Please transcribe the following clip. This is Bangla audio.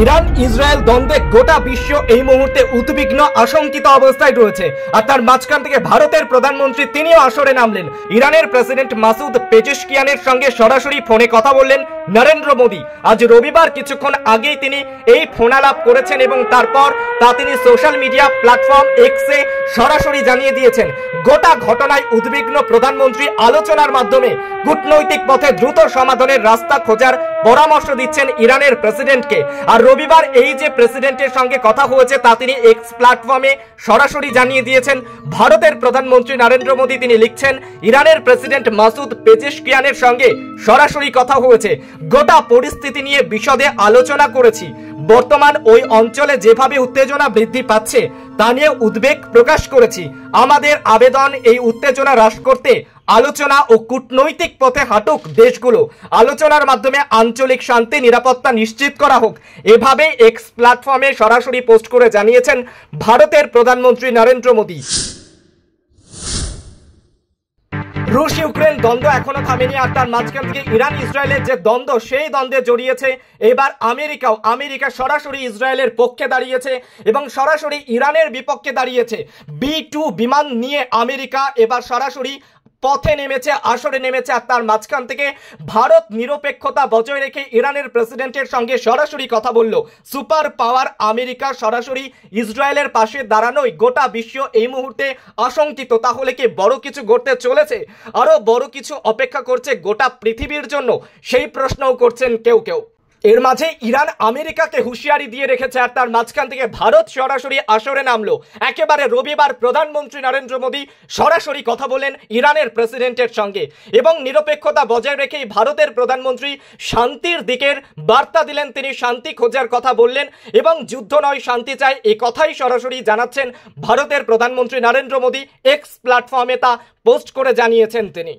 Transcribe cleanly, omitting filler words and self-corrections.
ইরান ইসরায়েল দ্বন্দ্বে গোটা বিশ্ব এই মুহূর্তে উদ্বিগ্ন আশঙ্কিত অবস্থায় রয়েছে। আর তার মাঝখান থেকে ভারতের প্রধানমন্ত্রী তিনিও আসরে নামলেন। ইরানের প্রেসিডেন্ট মাসুদ পেজেশকিয়ানের সঙ্গে সরাসরি ফোনে কথা বললেন নরেন্দ্র মোদী। আজ রবিবার কিছুক্ষণ আগেই তিনি এই ফোনালাপ করেছেন এবং তারপর তা তিনি সোশ্যাল মিডিয়া প্ল্যাটফর্ম এক্সে সরাসরি জানিয়ে দিয়েছেন। গোটা ঘটনায় উদ্বিগ্ন প্রধানমন্ত্রী আলোচনার মাধ্যমে কূটনৈতিক পথে দ্রুত সমাধানের রাস্তা খোঁজার পরামর্শ দিচ্ছেন ইরানের প্রেসিডেন্টকে। আর রবিবার এই যে প্রেসিডেন্টের সঙ্গে কথা হয়েছে তা তিনি এক্স প্ল্যাটফর্মে সরাসরি জানিয়ে দিয়েছেন। ভারতের প্রধানমন্ত্রী নরেন্দ্র মোদী তিনি লিখছেন, ইরানের প্রেসিডেন্ট মাসুদ পেজেশকিয়ানের সঙ্গে সরাসরি কথা হয়েছে, গোটা পরিস্থিতি নিয়ে বিশদে আলোচনা করেছি। বর্তমান ওই অঞ্চলে যেভাবে উত্তেজনা বৃদ্ধি পাচ্ছে তা নিয়ে উদ্বেগ প্রকাশ করেছি। আমাদের আবেদন এই উত্তেজনা হ্রাস করতে আলোচনা ও কূটনৈতিক পথে হাঁটুক দেশগুলো, আলোচনার মাধ্যমে আঞ্চলিক শান্তি নিরাপত্তা নিশ্চিত করা হোক, এভাবে এক্স প্ল্যাটফর্মে সরাসরি পোস্ট করে জানিয়েছেন ভারতের প্রধানমন্ত্রী নরেন্দ্র মোদী। রুশ ইউক্রেন দ্বন্দ্ব এখনো থামেনি। আর তার মাঝখান থেকে ইরান ইসরায়েলের যে দ্বন্দ্ব সেই দ্বন্দ্বে জড়িয়েছে এবার আমেরিকা সরাসরি ইসরায়েলের পক্ষে দাঁড়িয়েছে এবং সরাসরি ইরানের বিপক্ষে দাঁড়িয়েছে। B-2 বিমান নিয়ে আমেরিকা এবার সরাসরি পথে নেমেছে, আসরে নেমেছে। আর তার মাঝখান থেকে ভারত নিরপেক্ষতা বজায় রেখে ইরানের প্রেসিডেন্টের সঙ্গে সরাসরি কথা বলল। সুপার পাওয়ার আমেরিকা সরাসরি ইসরায়েলের পাশে দাঁড়ানোই গোটা বিশ্ব এই মুহূর্তে আশঙ্কিত। তাহলে কি বড় কিছু ঘটতে চলেছে? আরো বড় কিছু অপেক্ষা করছে গোটা পৃথিবীর জন্য, সেই প্রশ্নও করছেন কেউ কেউ। এর মাঝে ইরান আমেরিকাকে হুঁশিয়ারি দিয়ে রেখেছে। আর তার মাঝখান থেকে ভারত সরাসরি আসরে নামলো। একেবারে রবিবার প্রধানমন্ত্রী নরেন্দ্র মোদী সরাসরি কথা বলেন ইরানের প্রেসিডেন্টের সঙ্গে এবং নিরপেক্ষতা বজায় রেখেই ভারতের প্রধানমন্ত্রী শান্তির দিকের বার্তা দিলেন। তিনি শান্তি খোঁজার কথা বললেন এবং যুদ্ধ নয় শান্তি চাই এই কথাই সরাসরি জানাচ্ছেন ভারতের প্রধানমন্ত্রী নরেন্দ্র মোদী। এক্স প্ল্যাটফর্মে তা পোস্ট করে জানিয়েছেন তিনি।